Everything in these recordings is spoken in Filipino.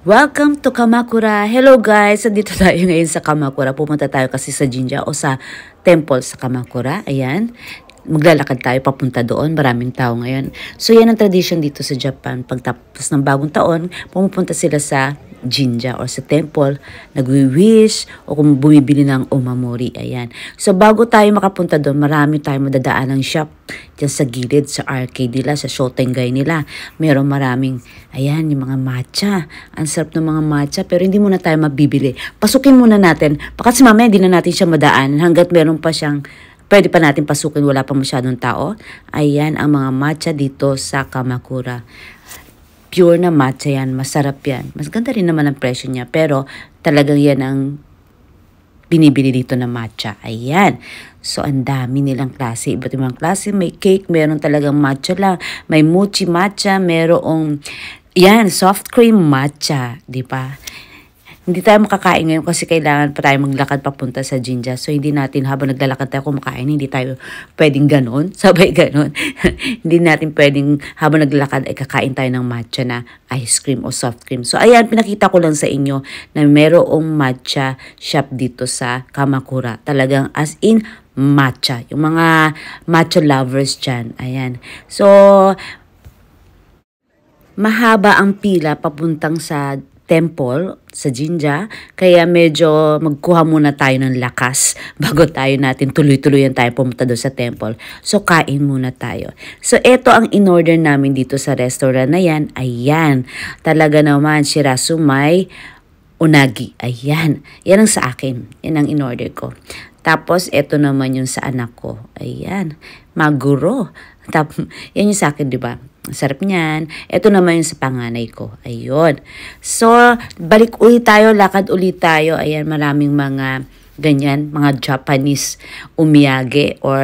Welcome to Kamakura. Hello guys, nandito tayo ngayon sa Kamakura. Pumunta tayo kasi sa Jinja o sa temple sa Kamakura. Ayan, maglalakad tayo papunta doon. Maraming tao ngayon. So yan ang tradition dito sa Japan. Pagtapos ng bagong taon, pumupunta sila sa Jinja or sa temple, nagwi-wish o kung bumibili ng omamori. Ayan. So bago tayo makapunta doon, marami tayong madadaan ng shop dyan sa gilid, sa arcade nila, sa Shotengay nila. Meron maraming, ayan, yung mga matcha. Ang sarap ng mga matcha, pero hindi muna tayo mabibili. Pasukin muna natin. Kasi mamaya hindi na natin siya madaan hanggat meron pa siyang pwede pa natin pasukin, wala pa masyadong tao. Ayan ang mga matcha dito sa Kamakura. Pure na matcha yan, masarap yan. Mas ganda rin naman ang presyo niya, pero talagang yan ang binibili dito na matcha. Ayan. So, ang dami nilang klase. Iba't ibang klase. May cake, meron talagang matcha lang. May mochi matcha, merong, yan, soft cream matcha. Di ba? Hindi tayo makakain ngayon kasi kailangan pa tayo maglakad papunta sa Jinja. So, hindi natin habang naglalakad tayo kumakain, hindi tayo pwedeng ganon. Sabay ganon. Hindi natin pwedeng habang naglalakad ay kakain tayo ng matcha na ice cream o soft cream. So, ayan, pinakita ko lang sa inyo na merong matcha shop dito sa Kamakura. Talagang as in matcha. Yung mga matcha lovers dyan. Ayan. So, mahaba ang pila papuntang sa temple sa Jinja, kaya medyo magkuha muna tayo ng lakas bago tayo natin tuloy-tuloyan tayo pumunta doon sa temple. So, kain muna tayo. So, ito ang in-order namin dito sa restaurant na yan. Ayan, talaga naman, shirasu may unagi. Ayan, yan ang sa akin. Yan ang in-order ko. Tapos, ito naman yung sa anak ko. Ayan, maguro. Tapos, yan yung sa akin, di ba? Sarap niyan. Ito naman yung sa panganay ko. Ayun. So, balik ulit tayo, lakad ulit tayo. Ayan, maraming mga ganyan, mga Japanese umiyage or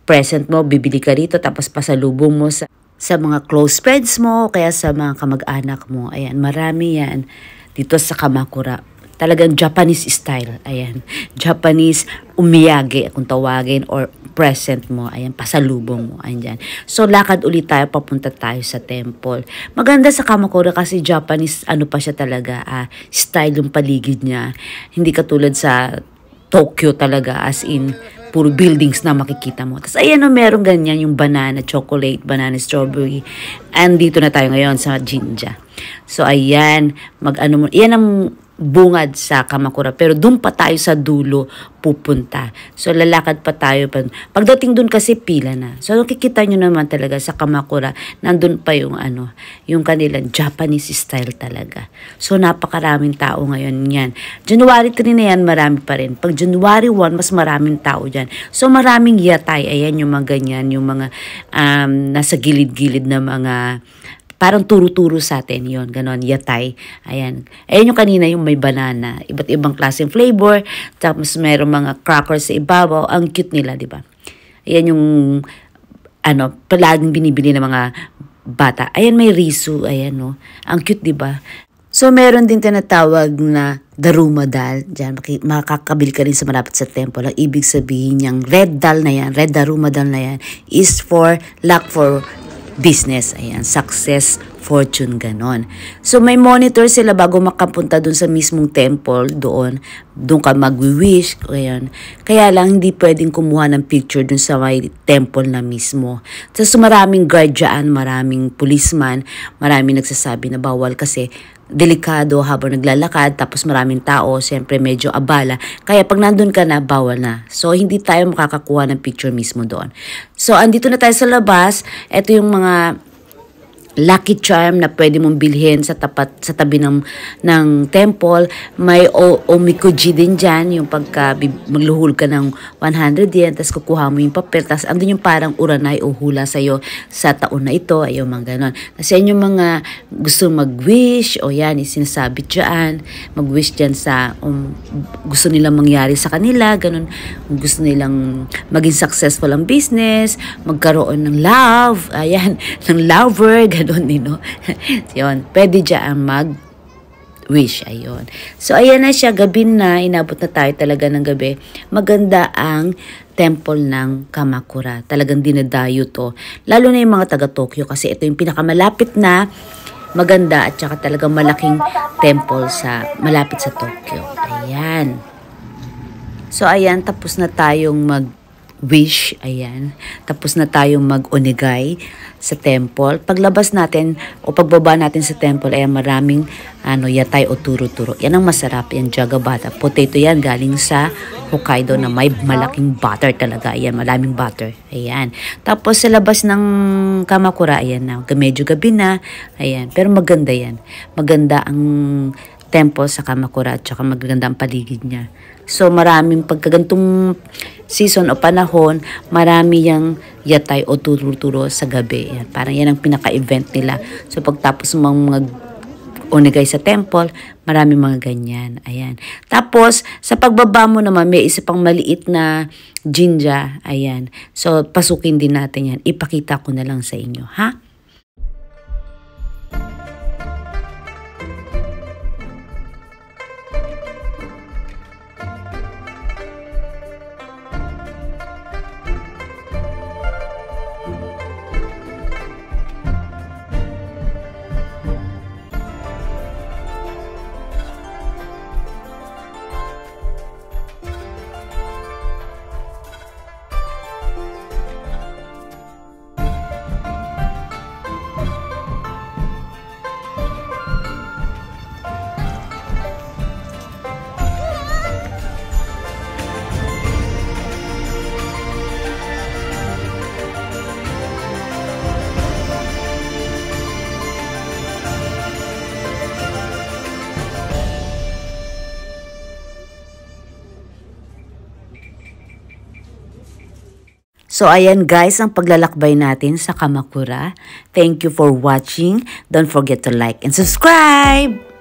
present mo, bibili ka rito, tapos pasalubong mo sa mga close friends mo, kaya sa mga kamag-anak mo. Ayan, marami yan dito sa Kamakura. Talagang Japanese style. Ayan. Japanese umiyage, kung tawagin, or present mo. Ayan, pasalubong mo. Ayan. So, lakad ulit tayo, papunta tayo sa temple. Maganda sa Kamakura kasi Japanese, ano pa siya talaga, style yung paligid niya. Hindi katulad sa Tokyo talaga, as in, puro buildings na makikita mo. Tapos, ayan o, meron ganyan, yung banana, chocolate, banana, strawberry. And dito na tayo ngayon sa Jinja. So, ayan, yan ang bungad sa Kamakura, pero doon pa tayo sa dulo pupunta. So, lalakad pa tayo. Pagdating doon kasi pila na. So, nakikita nyo naman talaga sa Kamakura, nandun pa yung yung kanilang Japanese style talaga. So, napakaraming tao ngayon yan. January 3 na yan, marami pa rin. Pag January 1, mas maraming tao dyan. So, maraming yatay. Ayan yung mga ganyan, yung mga nasa gilid-gilid na mga parang turo-turo sa atin yon, ganon, yatay. Ayan. Ayan yung kanina, yung may banana. Iba't ibang klaseng flavor. Tapos mayroong mga crackers sa ibabaw. Ang cute nila, di ba? Ayan yung, palaging binibili ng mga bata. Ayan, may risu. Ayan, no? Ang cute, di ba? So, meron din tinatawag na Daruma Dal. Diyan, makakabil ka rin sa malapit sa temple. Ang ibig sabihin niyang red dal na yan, red Daruma Dal na yan, is for luck for business. Ayan, success, fortune, ganon. So, may monitor sila bago makapunta dun sa mismong temple doon. Doon ka magwi-wish. Ayan. Kaya lang, hindi pwedeng kumuha ng picture dun sa may temple na mismo. So, maraming guard dyan, maraming policeman, maraming nagsasabi na bawal kasi delikado habang naglalakad, tapos maraming tao, siyempre medyo abala. Kaya pag nandun ka na, bawal na. So, hindi tayo makakakuha ng picture mismo doon. So, andito na tayo sa labas. Ito yung mga lucky charm na pwede mong bilhin sa tabi ng temple. May omikoji din dyan, yung pagka magluhul ka ng 100 yen, tapos kukuha mo yung papel, tapos andun yung parang uranay o hula sa'yo sa taon na ito, ayaw mga ganon. Kasi yan yung mga gusto mag-wish, o yan, sinasabi dyan, mag-wish dyan sa gusto nilang mangyari sa kanila, ganon, gusto nilang maging successful ang business, magkaroon ng love, ayan, ng lover, ganon. Doon, yun, pwede dyan mag-wish, ayun. So, ayan na siya, gabi na, inabot na tayo talaga ng gabi. Maganda ang temple ng Kamakura. Talagang dinadayo to. Lalo na yung mga taga-Tokyo kasi ito yung pinakamalapit na maganda at saka talagang malaking temple sa malapit sa Tokyo. Ayan. So ayan, tapos na tayong mag-wish. Ayan. Tapos na tayong mag-onigay sa temple. Paglabas natin o pagbaba natin sa temple, ayan, maraming yatay o turo-turo. Yan ang masarap, yan jagabata. Potato yan, galing sa Hokkaido na may malaking butter talaga. Ayan, maraming butter. Ayan. Tapos sa labas ng Kamakura, ayan na, medyo gabi na. Ayan, pero maganda yan. Maganda ang temple sa Kamakura at saka maganda ang paligid niya. So maraming pagkagantong season o panahon, marami yung yatay o turo-turo sa gabi. Yan. Parang yan ang pinaka-event nila. So pagtapos mga onigay sa temple, marami mga ganyan. Ayan. Tapos, sa pagbaba mo naman, may isa pang maliit na jinja. Ayan. So, pasukin din natin yan. Ipakita ko na lang sa inyo, ha? So, ayan guys, ang paglalakbay natin sa Kamakura. Thank you for watching. Don't forget to like and subscribe!